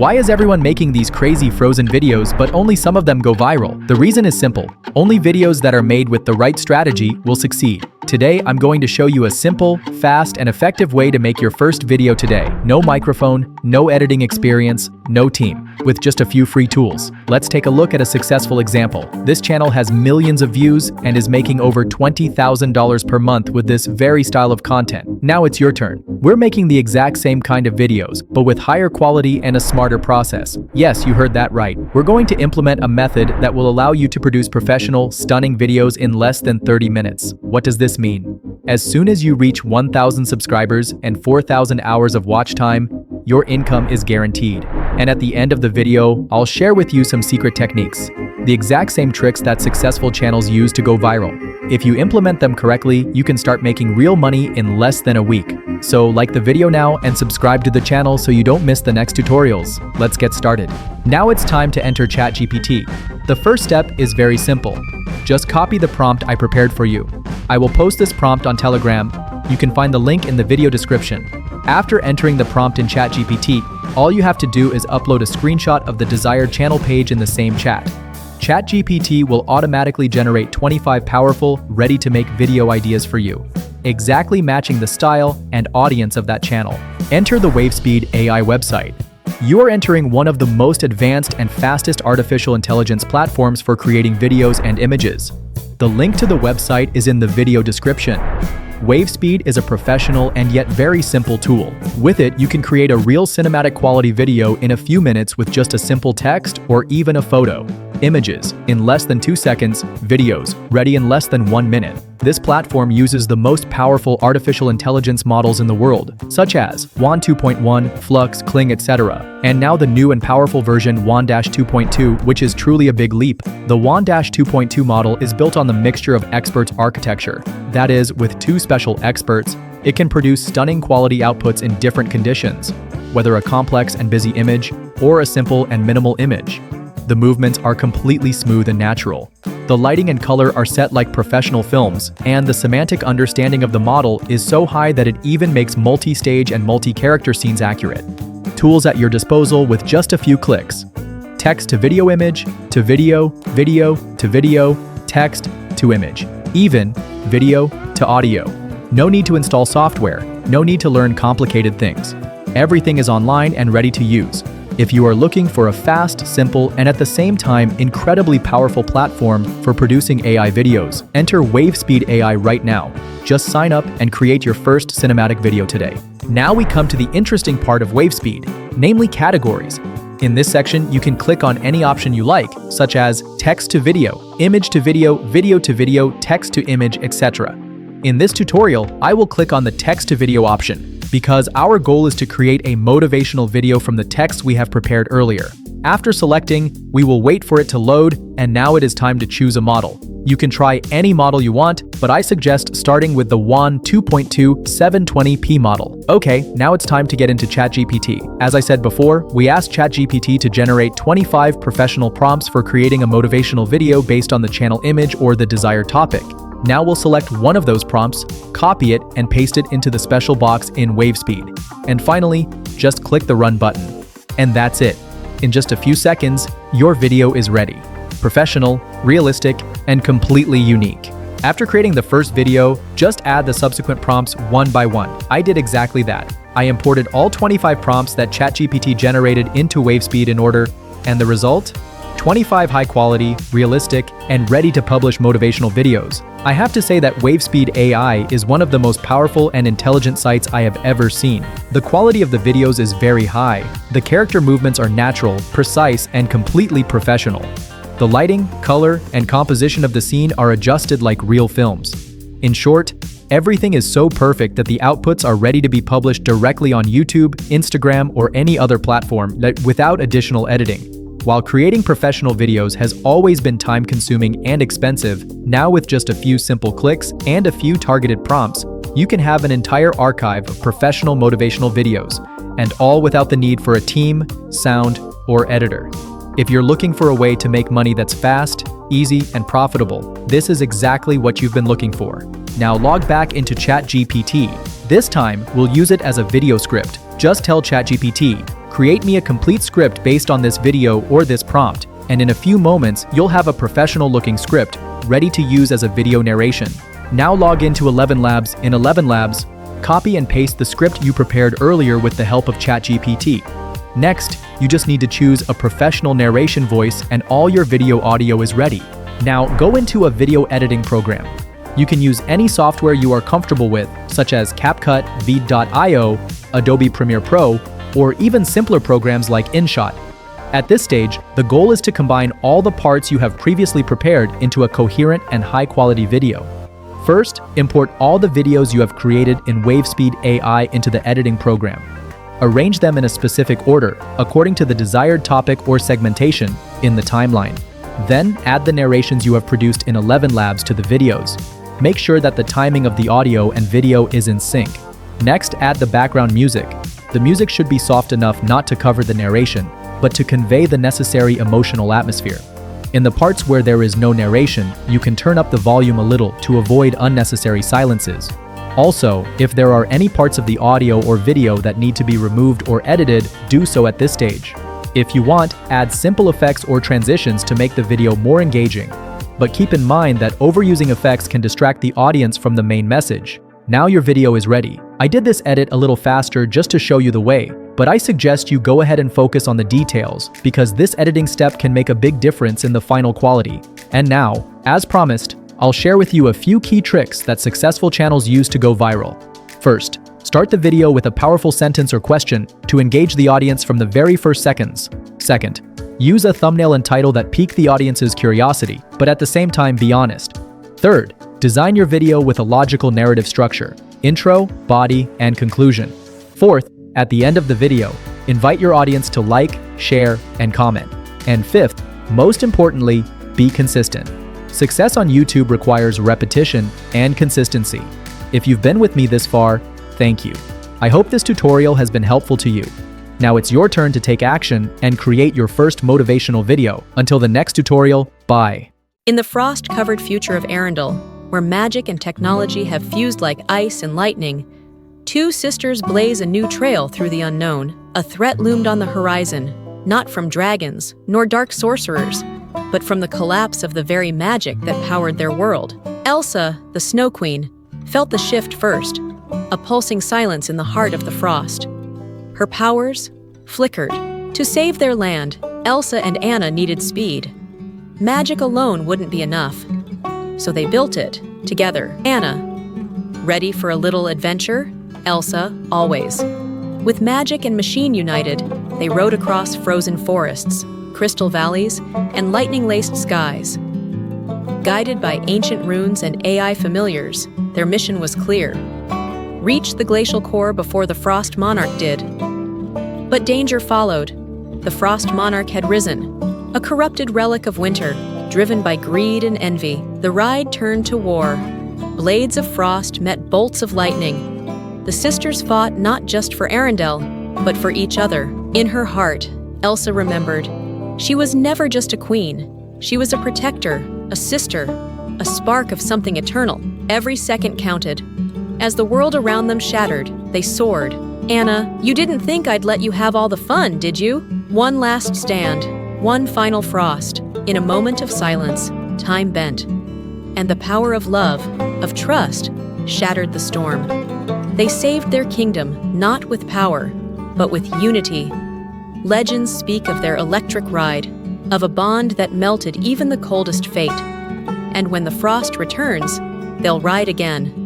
Why is everyone making these crazy frozen videos but only some of them go viral? The reason is simple. Only videos that are made with the right strategy will succeed. Today, I'm going to show you a simple, fast, and effective way to make your first video today. No microphone, no editing experience, no team. With just a few free tools. Let's take a look at a successful example. This channel has millions of views and is making over $20,000 per month with this very style of content. Now it's your turn. We're making the exact same kind of videos, but with higher quality and a smarter process. Yes, you heard that right. We're going to implement a method that will allow you to produce professional, stunning videos in less than 30 minutes. What does this mean? As soon as you reach 1,000 subscribers and 4,000 hours of watch time, your income is guaranteed. And at the end of the video, I'll share with you some secret techniques. The exact same tricks that successful channels use to go viral. If you implement them correctly, you can start making real money in less than a week. So like the video now and subscribe to the channel so you don't miss the next tutorials. Let's get started. Now it's time to enter ChatGPT. The first step is very simple. Just copy the prompt I prepared for you. I will post this prompt on Telegram. You can find the link in the video description. After entering the prompt in ChatGPT, all you have to do is upload a screenshot of the desired channel page in the same chat. ChatGPT will automatically generate 25 powerful, ready-to-make video ideas for you, exactly matching the style and audience of that channel. Enter the WaveSpeed AI website. You are entering one of the most advanced and fastest artificial intelligence platforms for creating videos and images. The link to the website is in the video description. WaveSpeed is a professional and yet very simple tool. With it, you can create a real cinematic quality video in a few minutes with just a simple text or even a photo. Images in less than 2 seconds, videos ready in less than 1 minute. This platform uses the most powerful artificial intelligence models in the world, such as Wan 2.1, Flux, Kling, etc. And now the new and powerful version Wan 2.2, which is truly a big leap. The Wan 2.2 model is built on the mixture of experts architecture. That is, with 2 special experts, it can produce stunning quality outputs in different conditions, whether a complex and busy image or a simple and minimal image. The movements are completely smooth and natural. The lighting and color are set like professional films, and the semantic understanding of the model is so high that it even makes multi-stage and multi-character scenes accurate. Tools at your disposal with just a few clicks. Text to video image, to video, video to video, text to image, even video to audio. No need to install software, no need to learn complicated things. Everything is online and ready to use. If you are looking for a fast, simple, and at the same time incredibly powerful platform for producing AI videos, enter WaveSpeed AI right now. Just sign up and create your first cinematic video today. Now we come to the interesting part of WaveSpeed, namely categories. In this section, you can click on any option you like, such as text to video, image to video, video to video, text to image, etc. In this tutorial, I will click on the text to video option, because our goal is to create a motivational video from the text we have prepared earlier. After selecting, we will wait for it to load, and now it is time to choose a model. You can try any model you want, but I suggest starting with the Wan 2.2 720p model. Okay, now it's time to get into ChatGPT. As I said before, we asked ChatGPT to generate 25 professional prompts for creating a motivational video based on the channel image or the desired topic. Now we'll select one of those prompts, copy it, and paste it into the special box in WaveSpeed. And finally, just click the Run button. And that's it. In just a few seconds, your video is ready. Professional, realistic, and completely unique. After creating the first video, just add the subsequent prompts one by one. I did exactly that. I imported all 25 prompts that ChatGPT generated into WaveSpeed in order, and the result? 25 high-quality, realistic, and ready-to-publish motivational videos. I have to say that WaveSpeed AI is one of the most powerful and intelligent sites I have ever seen. The quality of the videos is very high. The character movements are natural, precise, and completely professional. The lighting, color, and composition of the scene are adjusted like real films. In short, everything is so perfect that the outputs are ready to be published directly on YouTube, Instagram, or any other platform without additional editing. While creating professional videos has always been time-consuming and expensive, now with just a few simple clicks and a few targeted prompts, you can have an entire archive of professional motivational videos, and all without the need for a team, sound, or editor. If you're looking for a way to make money that's fast, easy, and profitable, this is exactly what you've been looking for. Now log back into ChatGPT. This time, we'll use it as a video script. Just tell ChatGPT, create me a complete script based on this video or this prompt, and in a few moments, you'll have a professional-looking script ready to use as a video narration. Now log into 11 Labs. In 11 Labs, copy and paste the script you prepared earlier with the help of ChatGPT. Next, you just need to choose a professional narration voice and all your video audio is ready. Now go into a video editing program. You can use any software you are comfortable with, such as CapCut, Veed.io, Adobe Premiere Pro, or even simpler programs like InShot. At this stage, the goal is to combine all the parts you have previously prepared into a coherent and high-quality video. First, import all the videos you have created in WaveSpeed AI into the editing program. Arrange them in a specific order, according to the desired topic or segmentation in the timeline. Then, add the narrations you have produced in 11 Labs to the videos. Make sure that the timing of the audio and video is in sync. Next, add the background music. The music should be soft enough not to cover the narration, but to convey the necessary emotional atmosphere. In the parts where there is no narration, you can turn up the volume a little to avoid unnecessary silences. Also, if there are any parts of the audio or video that need to be removed or edited, do so at this stage. If you want, add simple effects or transitions to make the video more engaging. But keep in mind that overusing effects can distract the audience from the main message. Now your video is ready. I did this edit a little faster just to show you the way, but I suggest you go ahead and focus on the details because this editing step can make a big difference in the final quality. And now, as promised, I'll share with you a few key tricks that successful channels use to go viral. First, start the video with a powerful sentence or question to engage the audience from the very first seconds. Second, use a thumbnail and title that pique the audience's curiosity, but at the same time be honest. Third, design your video with a logical narrative structure: intro, body, and conclusion. Fourth, at the end of the video, invite your audience to like, share, and comment. And fifth, most importantly, be consistent. Success on YouTube requires repetition and consistency. If you've been with me this far, thank you. I hope this tutorial has been helpful to you. Now it's your turn to take action and create your first motivational video. Until the next tutorial, bye. In the frost-covered future of Arendelle, where magic and technology have fused like ice and lightning, two sisters blaze a new trail through the unknown. A threat loomed on the horizon, not from dragons nor dark sorcerers, but from the collapse of the very magic that powered their world. Elsa, the Snow Queen, felt the shift first, a pulsing silence in the heart of the frost. Her powers flickered. To save their land, Elsa and Anna needed speed. Magic alone wouldn't be enough, so they built it together. Anna, ready for a little adventure? Elsa, always. With magic and machine united, they rode across frozen forests, crystal valleys, and lightning-laced skies. Guided by ancient runes and AI familiars, their mission was clear: reach the glacial core before the Frost Monarch did. But danger followed. The Frost Monarch had risen, a corrupted relic of winter, driven by greed and envy. The ride turned to war. Blades of frost met bolts of lightning. The sisters fought not just for Arendelle, but for each other. In her heart, Elsa remembered, she was never just a queen. She was a protector, a sister, a spark of something eternal. Every second counted. As the world around them shattered, they soared. Anna, you didn't think I'd let you have all the fun, did you? One last stand, one final frost. In a moment of silence, time bent. And the power of love, of trust, shattered the storm. They saved their kingdom, not with power, but with unity. Legends speak of their electric ride, of a bond that melted even the coldest fate. And when the frost returns, they'll ride again,